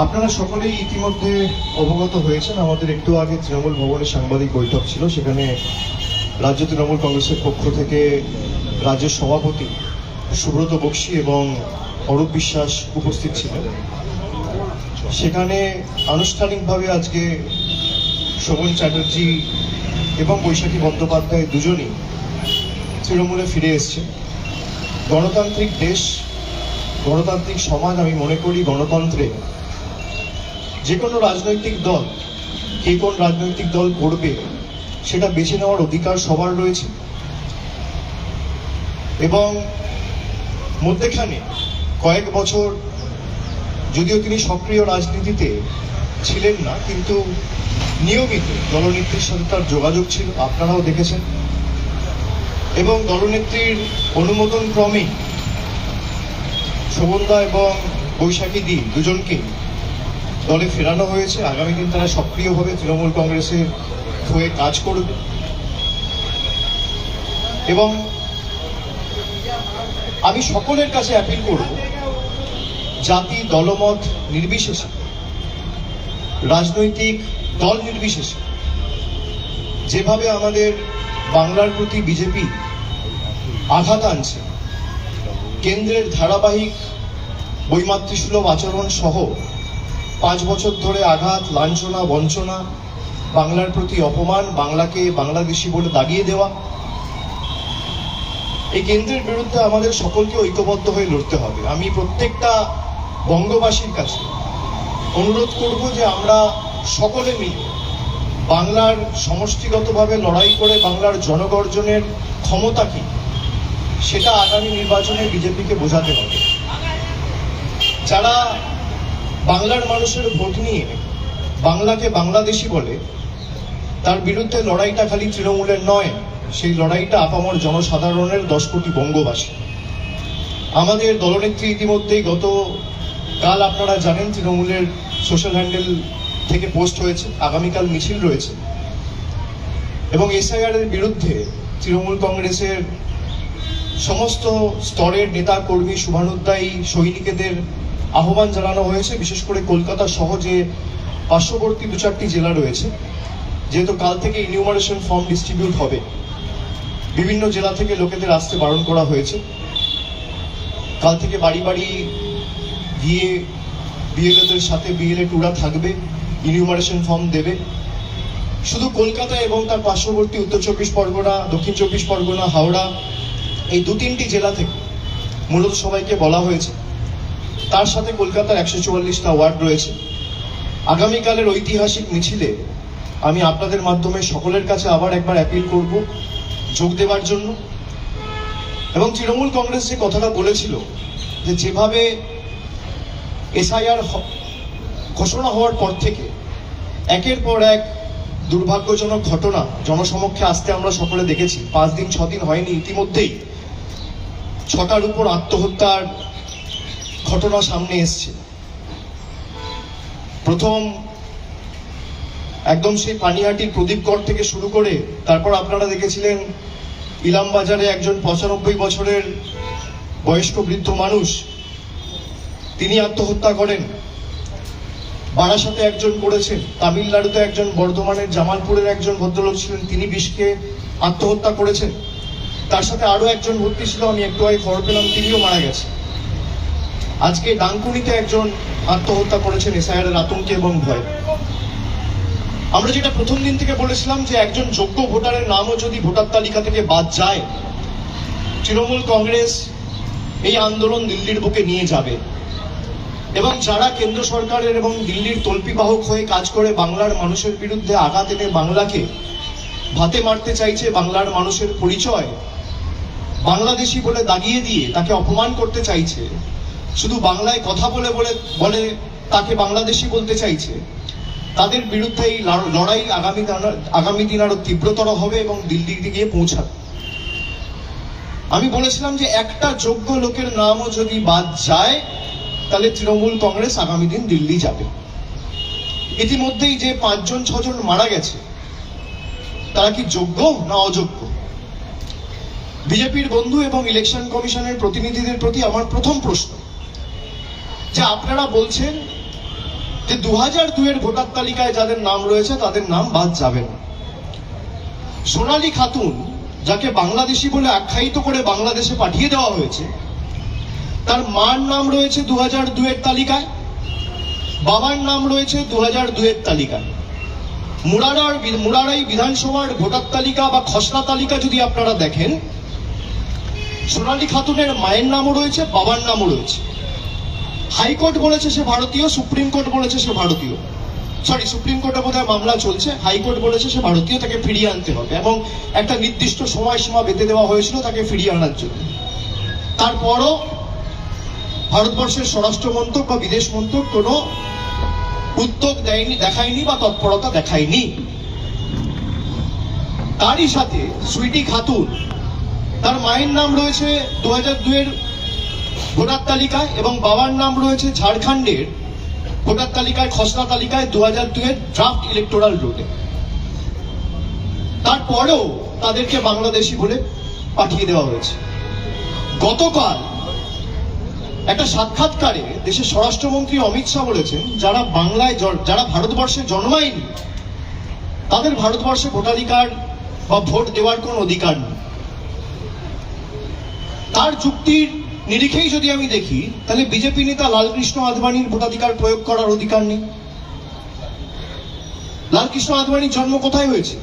আপনারা সকলেই ইতিমধ্যে অবগত হয়েছেন, আমাদের একটু আগে তৃণমূল ভবনে সাংবাদিক বৈঠক ছিল। সেখানে রাজ্য তৃণমূল কংগ্রেসের পক্ষ থেকে রাজ্যের সভাপতি সুব্রত বক্সী এবং অরূপ বিশ্বাস উপস্থিত ছিলেন। সেখানে আনুষ্ঠানিকভাবে আজকে শোভন চ্যাটার্জি এবং বৈশাখী বন্দ্যোপাধ্যায় দুজনই তৃণমূলে ফিরে এসছে। গণতান্ত্রিক দেশ, গণতান্ত্রিক সমাজ, আমি মনে করি গণতন্ত্রে যে কোনো রাজনৈতিক দল কে কোন রাজনৈতিক দল করবে সেটা বেছে নেওয়ার অধিকার সবার রয়েছে। এবং মধ্যেখানে কয়েক বছর যদিও তিনি সক্রিয় রাজনীতিতে ছিলেন না, কিন্তু নিয়মিত দলনেত্রীর সাথে তার যোগাযোগ ছিল, আপনারাও দেখেছেন। এবং দলনেত্রীর অনুমোদন ক্রমে শোভনদা এবং বৈশাখী দি দুজনকে দলে ফেরানো হয়েছে। আগামী দিন তারা সক্রিয়ভাবে তৃণমূল কংগ্রেসের হয়ে কাজ করবে। এবং আমি সকলের কাছে অ্যাপিল করব, জাতি দলমত নির্বিশেষে, রাজনৈতিক দল নির্বিশেষে যেভাবে আমাদের বাংলার প্রতি বিজেপি আঘাত আনছে, কেন্দ্রের ধারাবাহিক বৈমাতৃসুলভ আচরণ সহ 5 বছর ধরে আঘাত, লাঞ্ছনা, বঞ্চনা, বাংলার প্রতি অপমান, বাংলাকে বাংলাদেশি বলে দাগিয়ে দেওয়া, এই কেন্দ্রের বিরুদ্ধে আমাদের সকলকে ঐক্যবদ্ধ হয়ে লড়তে হবে। আমি প্রত্যেকটা বঙ্গবাসীর কাছে অনুরোধ করব যে আমরা সকলে মিলে বাংলার সমষ্টিগতভাবে লড়াই করে বাংলার জনগর্জনের ক্ষমতা কি সেটা আগামী নির্বাচনে বিজেপিকে বোঝাতে হবে। যারা বাংলার মানুষের ভোট নিয়ে বাংলাকে বাংলাদেশি বলে, তার বিরুদ্ধে লড়াইটা খালি তৃণমূলের নয়, সেই লড়াইটা আপামর জনসাধারণের 10 কোটি বঙ্গবাসী। আমাদের দলনেত্রী ইতিমধ্যেই গতকাল আপনারা জানেন তৃণমূলের সোশ্যাল হ্যান্ডেল থেকে পোস্ট হয়েছে, আগামীকাল মিছিল রয়েছে। এবং এসআইআর এর বিরুদ্ধে তৃণমূল কংগ্রেসের সমস্ত স্তরের নেতা কর্মী, শুভানুধ্যায়ী সৈনিকদের আহ্বান জানানো হয়েছে। বিশেষ করে কলকাতা সহ যে পার্শ্ববর্তী 2-4টি জেলা রয়েছে, যেহেতু কাল থেকে ইনিউমারেশন ফর্ম ডিস্ট্রিবিউট হবে, বিভিন্ন জেলা থেকে লোকেদের আসতে বারণ করা হয়েছে। কাল থেকে বাড়ি বাড়ি গিয়ে বিএলওদের সাথে বিএলএ টুরা থাকবে, ইনিউমারেশন ফর্ম দেবে। শুধু কলকাতা এবং তার পার্শ্ববর্তী উত্তর 24 পরগনা, দক্ষিণ 24 পরগনা, হাওড়া, এই 2-3টি জেলা থেকে মূলত সবাইকে বলা হয়েছে। তার সাথে কলকাতার 144টা ওয়ার্ড রয়েছে। আগামীকালের ঐতিহাসিক মিছিলে আমি আপনাদের মাধ্যমে সকলের কাছে আবার একবার অ্যাপিল করব যোগ দেওয়ার জন্য। এবং তৃণমূল কংগ্রেস যে কথাটা বলেছিল যে যেভাবে এসআইআর ঘোষণা হওয়ার পর থেকে একের পর এক দুর্ভাগ্যজনক ঘটনা জনসমক্ষে আসতে আমরা সকলে দেখেছি। 5 দিন 6 দিন হয়নি, ইতিমধ্যেই 6টার উপর আত্মহত্যার ঘটনা সামনে এসছে। প্রথম একদম সেই পানিহাটির প্রদীপগড় থেকে শুরু করে তারপর আপনারা দেখেছিলেন ইলামবাজারে একজন 95 বছরের বয়স্ক বৃদ্ধ মানুষ, তিনি আত্মহত্যা করেন। বারাসাতে একজন করেছেন, তামিলনাড়ুতে একজন, বর্ধমানের জামালপুরের একজন ভদ্রলোক ছিলেন, তিনি বিষকে আত্মহত্যা করেছেন। তার সাথে আরো একজন ভর্তি ছিল, আমি একটু আগে খবর পেলাম তিনিও মারা গেছেন। আজকে ডানকুনিতে একজন আত্মহত্যা করেছেন এসআইআর এর আতঙ্কে এবং ভয়ে। আমরা যেটা প্রথম দিন থেকে বলেছিলাম যে একজন যোগ্য ভোটারের নামও যদি ভোটার তালিকা থেকে বাদ যায়, তৃণমূল কংগ্রেস এই আন্দোলন দিল্লির বুকে নিয়ে যাবে। এবং যারা কেন্দ্র সরকারের এবং দিল্লির তল্পিবাহক হয়ে কাজ করে বাংলার মানুষের বিরুদ্ধে আঘাত এনে বাংলাকে ভাতে মারতে চাইছে, বাংলার মানুষের পরিচয় বাংলাদেশি বলে দাগিয়ে দিয়ে তাকে অপমান করতে চাইছে, শুধু বাংলায় কথা বলে বলে তাকে বাংলাদেশি বলতে চাইছে, তাদের বিরুদ্ধে এই লড়াই আগামী দিন আরো তীব্রতর হবে এবং দিল্লিতে গিয়ে পৌঁছাবে। আমি বলেছিলাম যে একটা যোগ্য লোকের নামও যদি বাদ যায় তাহলে তৃণমূল কংগ্রেস আগামী দিন দিল্লি যাবে। ইতিমধ্যেই যে 5-6 জন মারা গেছে, তারা কি যোগ্য না অযোগ্য? বিজেপির বন্ধু এবং ইলেকশন কমিশনের প্রতিনিধিদের প্রতি আমার প্রথম প্রশ্ন, যে আপনারা বলছেন যে 2002-এর ভোটার তালিকায় যাদের নাম রয়েছে তাদের নাম বাদ যাবে না। সোনালী খাতুন, যাকে বাংলাদেশি বলে আখ্যায়িত করে বাংলাদেশে পাঠিয়ে দেওয়া হয়েছে, তার মার নাম রয়েছে 2002-এর তালিকায়, বাবার নাম রয়েছে 2002-এর তালিকায়। মুরারাই বিধানসভার ভোটার তালিকা বা খসড়া তালিকা যদি আপনারা দেখেন, সোনালী খাতুনের মায়ের নামও রয়েছে, বাবার নামও রয়েছে। হাইকোর্ট বলেছে সে ভারতীয়, সুপ্রিম কোর্ট বলেছে সে ভারতীয়, সুপ্রিম কোর্টে বোধহয় মামলা চলছে, হাইকোর্ট বলেছে সে ভারতীয়, তাকে ফিরিয়ে আনতে হবে এবং একটা নির্দিষ্ট সময়সীমা বেঁধে দেওয়া হয়েছিল তাকে ফিরিয়ে আনার জন্য। তারপরও ভারতবর্ষের স্বরাষ্ট্র মন্ত্রক বা বিদেশ মন্ত্রক কোনো উদ্যোগ দেখায়নি বা তৎপরতা দেখায়নি। তারই সাথে সুইটি খাতুন, তার মায়ের নাম রয়েছে 2002-এর ভোটার তালিকায় এবং বাবার নাম রয়েছে ঝাড়খণ্ডের ভোটার তালিকায়, খসড়া তালিকায় 2002-এর ড্রাফট ইলেকটোরাল রোলে। তারপরেও তাদেরকে বাংলাদেশি বলে পাঠিয়ে দেওয়া হয়েছে। গতকাল একটা সাক্ষাৎকারে দেশের স্বরাষ্ট্রমন্ত্রী অমিত শাহ বলেছেন, যারা ভারতবর্ষে জন্মায়নি তাদের ভারতবর্ষে ভোটাধিকার বা ভোট দেওয়ার কোন অধিকার নেই। তার যুক্তির নিরিখেই যদি আমি দেখি, তাহলে বিজেপি নেতা লালকৃষ্ণ আদবানির ভোটাধিকার প্রয়োগ করার অধিকার নেই। লালকৃষ্ণ আদবানির জন্ম কোথায় হয়েছে?